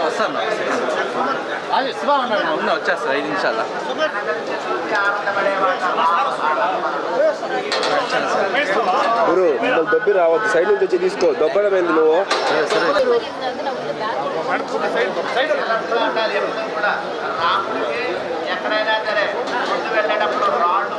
వస్తాను అది శుభా ఉన్నాడు ఉన్న వచ్చేస్తా 5 నిమిషాల్లో. గురు మిమ్మల్ని దొబ్బి రావద్దు, సైడ్ నుంచి వచ్చి తీసుకో. దొబ్బడం ఏంది నువ్వు? ఎక్కడైనా సరే ముందు వెళ్ళేటప్పుడు రాళ్ళు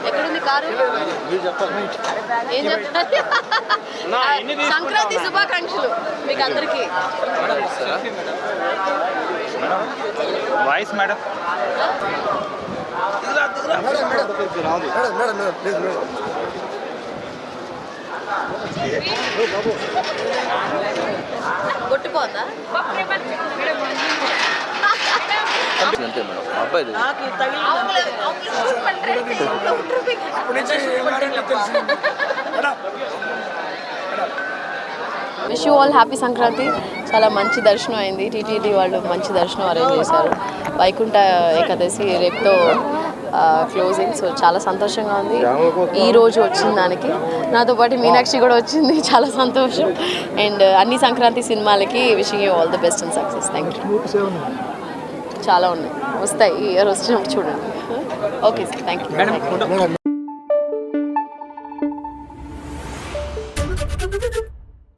ఎక్కడుంది కారు? ఏం చెప్పాలి? సంక్రాంతి శుభాకాంక్షలు మీకు అందరికీ. వాయిస్ మేడం కొట్టుకోందా? అంతే మేడం అబ్బాయి wish you all happy Sankranti. చాలా మంచి దర్శనం అయింది. టీటీడీ వాళ్ళు మంచి దర్శనం అరేంజ్ చేశారు. వైకుంఠ ఏకాదశి రేపుతో క్లోజింగ్. సో చాలా సంతోషంగా ఉంది ఈ రోజు వచ్చిన దానికి. నాతో పాటు మీనాక్షి కూడా వచ్చింది, చాలా సంతోషం. అండ్ అన్ని సంక్రాంతి సినిమాలకి wishing you all the best and success. Thank you. చాలా ఉన్నాయి, వస్తాయి ఈ ఇయర్ వచ్చినప్పుడు చూడండి. Okay sir, thank you.